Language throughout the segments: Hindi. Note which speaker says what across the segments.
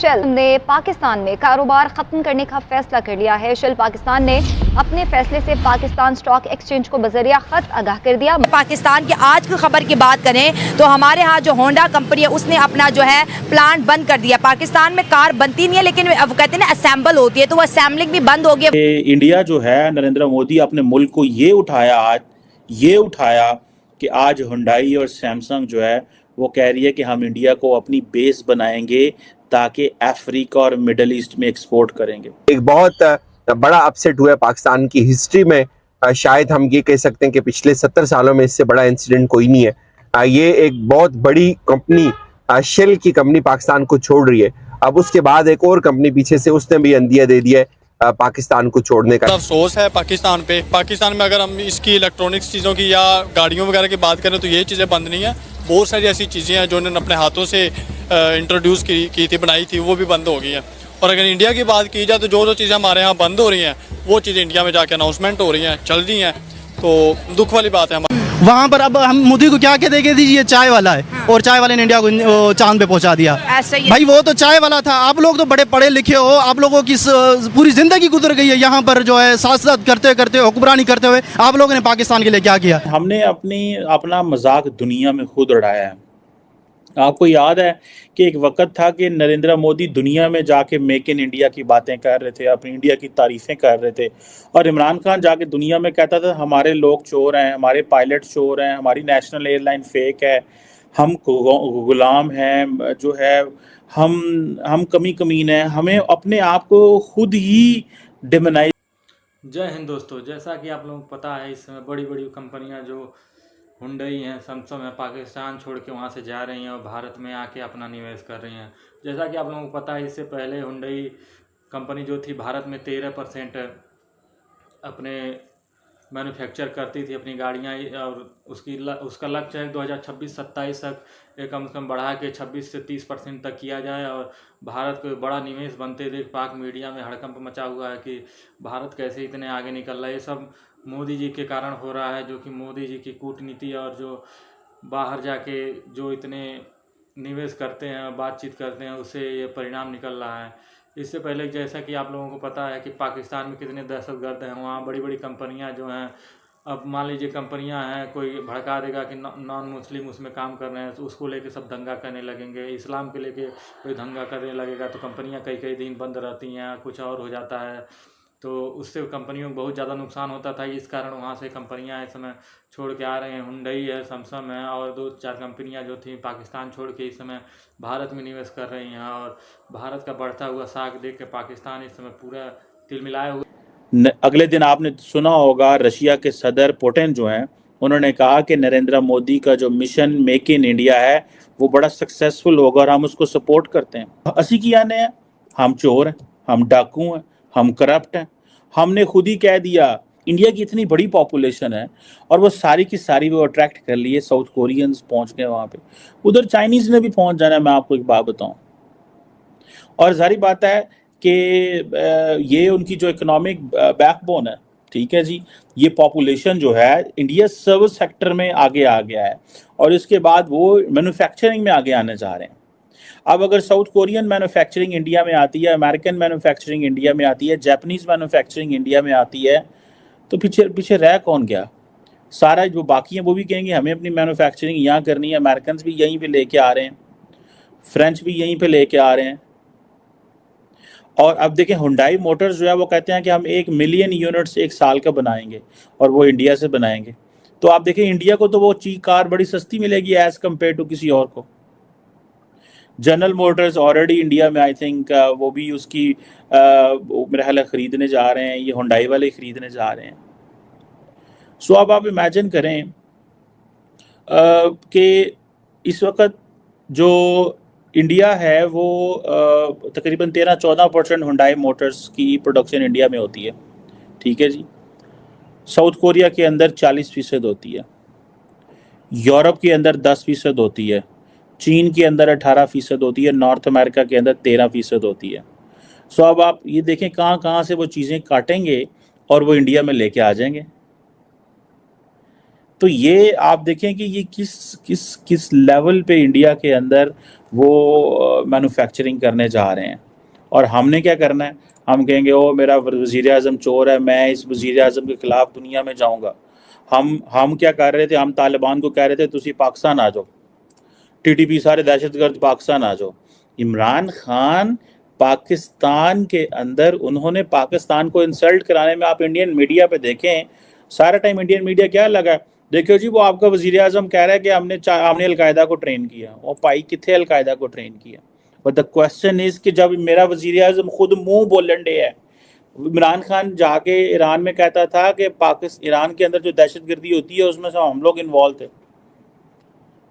Speaker 1: शेल ने पाकिस्तान में कारोबार खत्म करने का फैसला कर लिया है। शेल पाकिस्तान ने अपने फैसले से पाकिस्तान स्टॉक एक्सचेंज को बजरिया खत आगाह कर दिया।
Speaker 2: पाकिस्तान की आज की खबर की बात करें तो हमारे यहाँ जो होंडा कंपनी है उसने अपना जो है प्लांट बंद कर दिया। पाकिस्तान में कार बनती नहीं है, लेकिन वो कहते हैं ना असेंबल होती है, तो वो असेंबलिंग भी बंद हो गई।
Speaker 3: इंडिया जो है, नरेंद्र मोदी अपने मुल्क को ये उठाया कि आज हुंडई और सैमसंग जो है वो कह रही है कि हम इंडिया को अपनी बेस बनाएंगे ताकि अफ्रीका और मिडल ईस्ट में एक्सपोर्ट करेंगे।
Speaker 4: एक बहुत बड़ा अपसेट हुआ है पाकिस्तान की हिस्ट्री में। शायद हम ये कह सकते हैं कि पिछले 70 सालों में इससे बड़ा इंसिडेंट कोई नहीं है। ये एक बहुत बड़ी कंपनी शेल की कंपनी पाकिस्तान को छोड़ रही है। अब उसके बाद एक और कंपनी पीछे से उसने भी अंदिया दे दिया है पाकिस्तान को छोड़ने का।
Speaker 5: अफसोस है पाकिस्तान पे। पाकिस्तान में अगर हम इसकी इलेक्ट्रॉनिक्स चीज़ों की या गाड़ियों वगैरह की बात करें तो ये चीज़ें बंद नहीं है। बहुत सारी ऐसी चीज़ें हैं जो उन्होंने अपने हाथों से इंट्रोड्यूस की थी, बनाई थी, वो भी बंद हो गई हैं। और अगर इंडिया की बात की जाए तो जो चीज़ें हमारे यहाँ बंद हो रही हैं वो चीज़ें इंडिया में जाके अनाउंसमेंट हो रही हैं, चल रही हैं, तो दुख वाली बात है।
Speaker 6: वहाँ पर अब हम मोदी को क्या कह देंगे, ये चाय वाला है। हाँ। और चाय वाले ने इंडिया को चांद पे पहुँचा दिया। भाई वो तो चाय वाला था, आप लोग तो बड़े पढ़े लिखे हो, आप लोगों की पूरी जिंदगी गुजर गई है यहाँ पर जो है साथ करते करते हुक्मरानी करते हुए। आप लोगों ने पाकिस्तान के लिए क्या किया?
Speaker 3: हमने अपना मजाक दुनिया में खुद उड़ाया है। आपको याद है कि एक वक्त था कि नरेंद्र मोदी दुनिया में जाके मेक इन इंडिया की बातें कर रहे थे, अपनी इंडिया की तारीफ़ें कर रहे थे, और इमरान खान जाके दुनिया में कहता था हमारे लोग चोर हैं, हमारे पायलट चोर हैं, हमारी नेशनल एयरलाइन फेक है, हम गुलाम हैं, जो है हम कमीन हैं, हमें अपने आप को खुद ही डिमोनाइज।
Speaker 7: जय हिंद दोस्तों, जैसा कि आप लोगों को पता है इस समय बड़ी बड़ी कंपनियां जो हुंडई हैं, सैमसंग है, पाकिस्तान छोड़ के वहाँ से जा रही हैं और भारत में आके अपना निवेश कर रही हैं। जैसा कि आप लोगों को पता है इससे पहले हुंडई कंपनी जो थी भारत में 13% अपने मैन्युफैक्चर करती थी अपनी गाड़ियाँ, और उसका लक्ष्य है 2026-27 तक ये कम से कम बढ़ा के 26 से 30% तक किया जाए और भारत को बड़ा निवेश बनते देख पाक मीडिया में हड़कंप मचा हुआ है कि भारत कैसे इतने आगे निकल रहा है। ये सब मोदी जी के कारण हो रहा है, जो कि मोदी जी की कूटनीति और जो बाहर जाके जो इतने निवेश करते हैं, बातचीत करते हैं, उससे ये परिणाम निकल रहा है। इससे पहले जैसा कि आप लोगों को पता है कि पाकिस्तान में कितने दहशतगर्द हैं, वहाँ बड़ी बड़ी कंपनियाँ जो हैं, अब मान लीजिए कंपनियां हैं, कोई भड़का देगा कि नॉन मुस्लिम उसमें काम कर रहे हैं तो उसको लेके सब दंगा करने लगेंगे, इस्लाम के लेके कोई दंगा करने लगेगा तो कंपनियां कई कई दिन बंद रहती हैं, कुछ और हो जाता है, तो उससे कंपनियों को बहुत ज़्यादा नुकसान होता था। इस कारण वहाँ से कंपनियां इस समय छोड़ के आ रहे हैं। हुंडई है, सैमसंग है और 2-4 कंपनियां जो थी पाकिस्तान छोड़ के इस समय भारत में निवेश कर रही हैं, और भारत का बढ़ता हुआ साख देख के पाकिस्तान इस समय पूरा तिलमिलाए हुए।
Speaker 3: अगले दिन आपने सुना होगा रशिया के सदर पुतिन जो हैं, उन्होंने कहा कि नरेंद्र मोदी का जो मिशन मेक इन इंडिया है वो बड़ा सक्सेसफुल होगा और हम उसको सपोर्ट करते हैं। असी की आने हैं, हम चोर हैं, हम डाकू हैं, हम करप्ट हैं। हमने खुद ही कह दिया, इंडिया की इतनी बड़ी पॉपुलेशन है और वो सारी की सारी वो अट्रैक्ट कर लिए, साउथ कोरियंस पहुंच गए वहाँ पे, उधर चाइनीज़ ने भी पहुंच जाना है। मैं आपको एक बात बताऊं, और जारी बात है कि ये उनकी जो इकोनॉमिक बैकबोन है, ठीक है जी, ये पॉपुलेशन जो है इंडिया सर्विस सेक्टर में आगे आ गया है और इसके बाद वो मैन्युफैक्चरिंग में आगे आने जा रहे हैं। अब अगर साउथ कोरियन मैन्युफैक्चरिंग इंडिया में आती है, अमेरिकन मैन्युफैक्चरिंग इंडिया में आती है, जापानीज़ मैन्युफैक्चरिंग इंडिया में आती है, तो पीछे रह कौन गया? सारा जो बाकी हैं वो भी कहेंगे हमें अपनी मैन्युफैक्चरिंग यहाँ करनी है। अमेरिकन भी यहीं पे लेके आ रहे हैं, फ्रेंच भी यहीं पे लेके आ रहे हैं। और अब देखें हुंडई मोटर्स जो है वो कहते हैं कि हम 1 मिलियन यूनिट्स एक साल का बनाएंगे और वो इंडिया से बनाएंगे। तो आप देखें इंडिया को तो वो कार बड़ी सस्ती मिलेगी एज़ कम्पेयर टू किसी और को। जनरल मोटर्स ऑलरेडी इंडिया में आई थिंक वो भी उसकी मेरा ख्याल ख़रीदने जा रहे हैं, ये हुंडई वाले ख़रीदने जा रहे हैं। सो अब आप इमेजिन करें कि इस वक्त जो इंडिया है वो तकरीबन 13-14% हुंडई मोटर्स की प्रोडक्शन इंडिया में होती है, ठीक है जी। साउथ कोरिया के अंदर 40% होती है, यूरोप के अंदर 10% होती है, चीन के अंदर 18% होती है, नॉर्थ अमेरिका के अंदर 13% होती है। सो अब आप ये देखें कहाँ से वो चीज़ें काटेंगे और वो इंडिया में लेके आ जाएंगे। तो ये आप देखें कि ये किस किस किस लेवल पे इंडिया के अंदर वो मैन्युफैक्चरिंग करने जा रहे हैं। और हमने क्या करना है, हम कहेंगे ओ मेरा वज़ीर आज़म चोर है, मैं इस वज़ीर आज़म के ख़िलाफ़ दुनिया में जाऊंगा। हम क्या कर रहे थे, हम तालिबान को कह रहे थे तुसी पाकिस्तान आ जाओ, टीटीपी सारे दहशतगर्द पाकिस्तान आ जाओ। इमरान खान पाकिस्तान के अंदर उन्होंने पाकिस्तान को इंसल्ट कराने में, आप इंडियन मीडिया पे देखें, सारा टाइम इंडियन मीडिया क्या लगा, देखियो जी वो आपका वज़ीर आज़म कह रहा है कि हमने अलकायदा को ट्रेन किया। वो पाई किथे अलकायदा को ट्रेन किया। बट द क्वेश्चन इज कि जब मेरा वज़ीर आज़म खुद मुंह बोलन डे है, इमरान खान जाके ईरान में कहता था कि पाकिस्तान ईरान के अंदर जो दहशतगर्दी होती है उसमें से हम लोग इन्वॉल्व थे।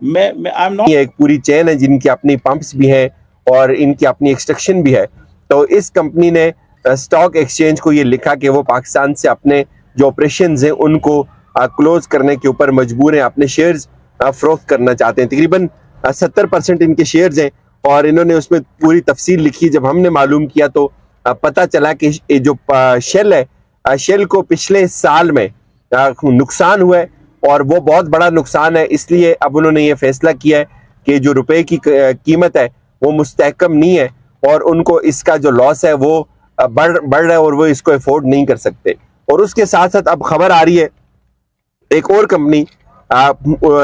Speaker 3: मैं आई एम नॉट,
Speaker 4: एक पूरी चेन है जिनकी अपनी पंप्स भी हैं और इनकी अपनी एक्सट्रैक्शन भी है। तो इस कंपनी ने स्टॉक एक्सचेंज को ये लिखा कि वो पाकिस्तान से अपने जो ऑपरेशंस हैं उनको क्लोज करने के ऊपर मजबूर हैं, अपने शेयर्स फरोख्त करना चाहते हैं। तकरीबन 70% इनके शेयर्स हैं और इन्होंने उसमें पूरी तफसील लिखी। जब हमने मालूम किया तो पता चला कि जो शेल है, शेल को पिछले साल में नुकसान हुआ है और वो बहुत बड़ा नुकसान है। इसलिए अब उन्होंने ये फैसला किया है कि जो रुपए की कीमत है वो मुस्तहकम नहीं है और उनको इसका जो लॉस है वो बढ़ रहा है और वो इसको अफोर्ड नहीं कर सकते। और उसके साथ साथ अब खबर आ रही है एक और कंपनी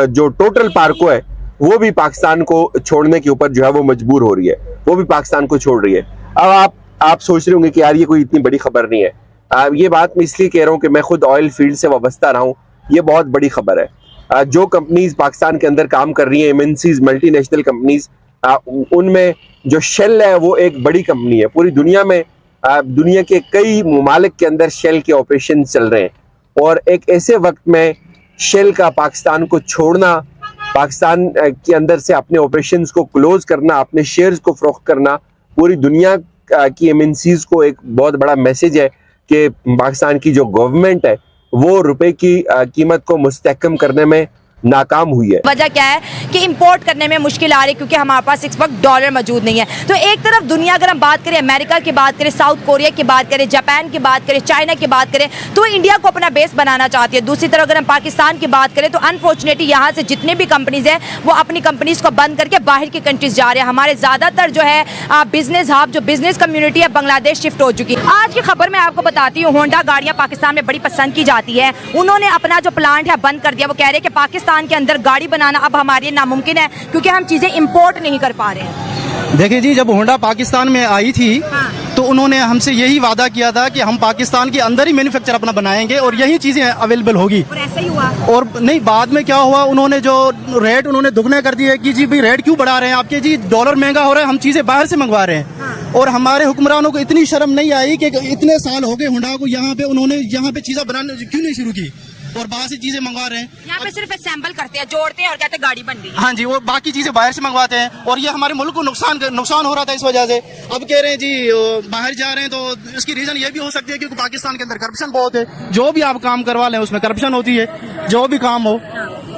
Speaker 4: जो टोटल पार्को है वो भी पाकिस्तान को छोड़ने के ऊपर जो है वो मजबूर हो रही है, वो भी पाकिस्तान को छोड़ रही है। अब आप सोच रहे होंगे कि यार ये कोई इतनी बड़ी खबर नहीं है। ये बात मैं इसलिए कह रहा हूँ कि मैं खुद ऑयल फील्ड से वाबस्ता रहा हूँ। ये बहुत बड़ी खबर है। जो कंपनीज पाकिस्तान के अंदर काम कर रही हैं, एमएनसीज, मल्टीनेशनल कंपनीज, उनमें जो शेल है वो एक बड़ी कंपनी है। पूरी दुनिया में दुनिया के कई ममालिक के अंदर शेल के ऑपरेशन चल रहे हैं और एक ऐसे वक्त में शेल का पाकिस्तान को छोड़ना, पाकिस्तान के अंदर से अपने ऑपरेशंस को क्लोज करना, अपने शेयर्स को फरोख्त करना, पूरी दुनिया की एमएनसीज को एक बहुत बड़ा मैसेज है कि पाकिस्तान की जो गवर्नमेंट है वो रुपए की कीमत को मुस्तहकम करने में नाकाम हुई है।
Speaker 2: वजह क्या है कि इंपोर्ट करने में मुश्किल आ रही है क्योंकि हमारे पास इस वक्त डॉलर मौजूद नहीं है। तो एक तरफ दुनिया, अगर हम बात करें अमेरिका की बात करें, साउथ कोरिया की बात करें, जापान की बात करें, चाइना की बात करें, तो इंडिया को अपना बेस बनाना चाहती है। दूसरी तरफ अगर हम पाकिस्तान की बात करें तो अनफॉर्चुनेटली यहाँ से जितने भी कंपनीज हैं वो अपनी कंपनीज को बंद करके बाहर की कंट्रीज जा रहे हैं। हमारे ज्यादातर जो है बिजनेस हब, जो बिजनेस कम्युनिटी है, बांग्लादेश शिफ्ट हो चुकी है। आज की खबर में आपको बताती हूँ, होंडा गाड़ियां पाकिस्तान में बड़ी पसंद की जाती है। उन्होंने अपना जो प्लांट है बंद कर दिया। वो कह रहे हैं कि पाकिस्तान के अंदर गाड़ी बनाना अब हमारे लिए नामुमकिन है क्योंकि हम चीजें इंपोर्ट नहीं कर पा रहे हैं।
Speaker 6: देखिए जी, जब होंडा पाकिस्तान में आई थी तो उन्होंने हमसे यही वादा किया था कि हम पाकिस्तान के अंदर ही मैन्युफैक्चर अपना बनाएंगे और यही चीजें अवेलेबल होगी।
Speaker 2: और ऐसा ही हुआ।
Speaker 6: और नहीं, बाद में क्या हुआ, उन्होंने जो रेट उन्होंने दुगने कर दिए कि जी भाई रेट क्यों बढ़ा रहे हैं आपके, जी डॉलर महंगा हो रहा है, हम चीजें बाहर से मंगवा रहे हैं। और हमारे हुक्मरानों को इतनी शर्म नहीं आई कि इतने साल हो गए होंडा को यहाँ पे, उन्होंने यहाँ पे चीजें बनाने क्यों नहीं शुरू की और बाहर से चीजें मंगवा रहे हैं।
Speaker 2: यहाँ पे सिर्फ असेंबल करते हैं, जोड़ते हैं और कहते हैं गाड़ी बन गई।
Speaker 6: हाँ जी, वो बाकी चीजें बाहर से मंगवाते हैं और ये हमारे मुल्क को नुकसान हो रहा था इस वजह से। अब कह रहे हैं जी बाहर जा रहे हैं, तो इसकी रीजन ये भी हो सकती है क्योंकि पाकिस्तान के अंदर करप्शन बहुत है। जो भी आप काम करवा लें उसमें करप्शन होती है, जो भी काम हो।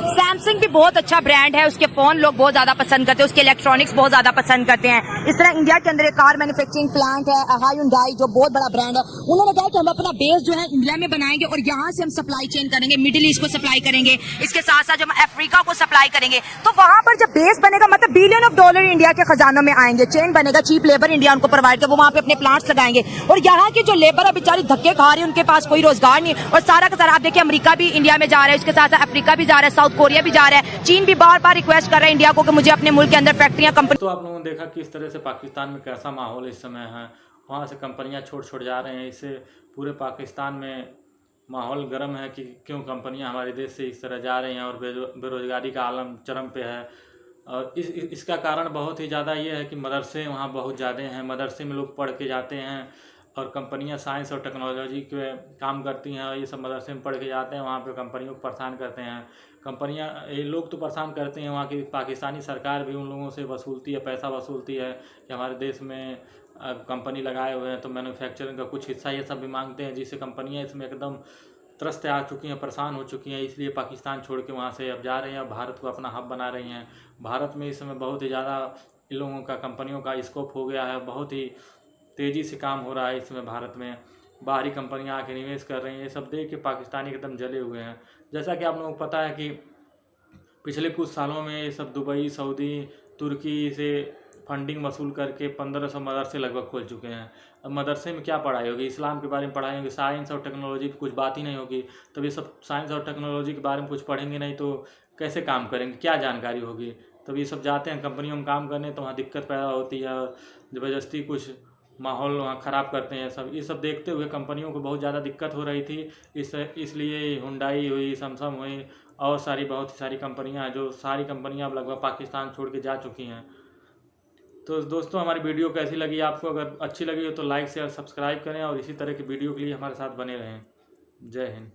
Speaker 2: सैमसंग भी बहुत अच्छा ब्रांड है, उसके फोन लोग बहुत ज्यादा पसंद करते हैं, उसके इलेक्ट्रॉनिक्स बहुत ज्यादा पसंद करते हैं। इस तरह इंडिया के अंदर एक कार मैन्युफैक्चरिंग प्लांट है हायुंडई, जो बहुत बड़ा ब्रांड है। उन्होंने कहा कि हम अपना बेस जो है इंडिया में बनाएंगे और यहाँ से हम सप्लाई चेन करेंगे, मिडिल ईस्ट को सप्लाई करेंगे, इसके साथ साथ हम अफ्रीका को सप्लाई करेंगे। तो वहां पर जब बेस बनेगा मतलब बिलियन ऑफ डॉलर इंडिया के खजानों में आएंगे, चेन बनेगा, चीप लेबर इंडिया उनको प्रोवाइड कर, वो वहां पे अपने प्लांट्स लगाएंगे। और यहाँ की जो लेबर है बेचारी धक्के खा रही है, उनके पास कोई रोजगार नहीं। और सारा का सारा आप देखिए, अमेरिका भी इंडिया में जा रहा है, उसके साथ साथ अफ्रीका भी जा रहा है, साउथ कोरिया भी जा रहा है, चीन भी बार बार रिक्वेस्ट कर रहा है इंडिया को कि मुझे अपने मुल्क के अंदर फैक्ट्रियां, कंपनी।
Speaker 7: तो आप लोगों ने देखा किस तरह से पाकिस्तान में कैसा माहौल इस समय है, वहाँ से कंपनियां छोड़ जा रहे हैं। इससे पूरे पाकिस्तान में माहौल गर्म है कि क्यों कंपनियां हमारे देश से इस तरह जा रही हैं और बेरोजगारी का आलम चरम पे है। और इसका कारण बहुत ही ज़्यादा ये है कि मदरसे वहाँ बहुत ज़्यादा हैं, मदरसे में लोग पढ़ के जाते हैं और कंपनियां साइंस और टेक्नोलॉजी के काम करती हैं और ये सब मदरसे में पढ़ के जाते हैं, वहाँ पे कंपनियों को परेशान करते हैं। कंपनियां, ये लोग तो परेशान करते हैं, वहाँ की पाकिस्तानी सरकार भी उन लोगों से वसूलती है, पैसा वसूलती है कि हमारे देश में कंपनी लगाए हुए हैं तो मैन्युफैक्चरिंग का कुछ हिस्सा ये सब भी मांगते हैं, जिससे कंपनियां इसमें एकदम त्रस्त आ चुकी हैं, परेशान हो चुकी हैं। इसलिए पाकिस्तान छोड़ के वहाँ से अब जा रही हैं और भारत को अपना हब बना रही हैं। भारत में इस समय बहुत ही ज़्यादा इन लोगों का, कंपनियों का स्कोप हो गया है, बहुत ही तेज़ी से काम हो रहा है इसमें भारत में। बाहरी कंपनियां आके निवेश कर रही हैं। ये सब देख के पाकिस्तानी एकदम जले हुए हैं। जैसा कि आप लोगों को पता है कि पिछले कुछ सालों में ये सब दुबई, सऊदी, तुर्की से फंडिंग वसूल करके 1500 मदरसे लगभग खोल चुके हैं। अब मदरसे में क्या पढ़ाई होगी? इस्लाम के बारे में पढ़ाई होगी, साइंस और टेक्नोलॉजी की कुछ बात ही नहीं होगी। तब ये सब साइंस और टेक्नोलॉजी के बारे में कुछ पढ़ेंगे नहीं तो कैसे काम करेंगे, क्या जानकारी होगी? तब ये सब जाते हैं कंपनियों में काम करने तो वहाँ दिक्कत पैदा होती है, ज़बरदस्ती कुछ माहौल वहाँ ख़राब करते हैं। सब ये सब देखते हुए कंपनियों को बहुत ज़्यादा दिक्कत हो रही थी। इसलिए हुंडई हुई, सैमसंग हुई और बहुत सारी कंपनियां हैं, जो सारी कंपनियां अब लगभग पाकिस्तान छोड़ के जा चुकी हैं। तो दोस्तों, हमारी वीडियो कैसी लगी आपको? अगर अच्छी लगी हो तो लाइक शेयर सब्सक्राइब करें और इसी तरह की वीडियो के लिए हमारे साथ बने रहें। जय हिंद।